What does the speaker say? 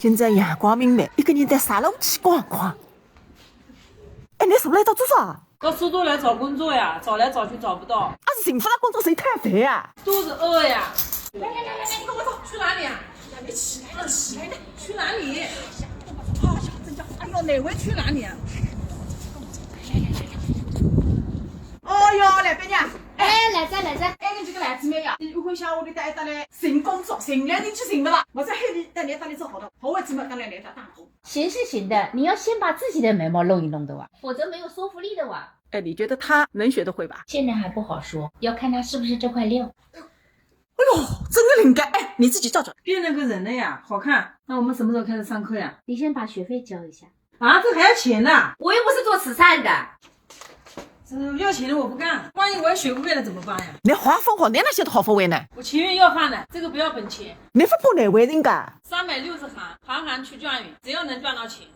现在阳光明媚，一个人在沙漏去逛逛。哎，你是不是来找做啥？到苏州来找工作呀，找来找去找不到。啊，是幸福的工作谁摊饭呀？肚子饿呀。来，你跟我走，去哪里啊？你起来了，起来了，去哪里？好，真叫，哎呦，哪位去哪里啊？哦哟，来伯娘，哎，来着。哎，你这个来姊妹呀，你回下屋里待一待嘞，寻工作，寻来你去寻的了。我在海里带你做好的，好的姊妹刚来打头。行是行的，你要先把自己的眉毛弄一弄的哇，否则没有说服力的哇。哎，你觉得他能学得会吧？现在还不好说，要看他是不是这块料。哎呦，真的灵感！哎，你自己照照。变了个人了呀，好看。那我们什么时候开始上课呀？你先把学费交一下。啊，这还要钱呢？我又不是做慈善的。这要钱的我不干，万一我也学不会了怎么办呀？你话锋好，你哪晓得好风味呢？我情愿要饭的，这个不要本钱。你不帮哪位人家？ 360行，行去赚运，只要能赚到钱。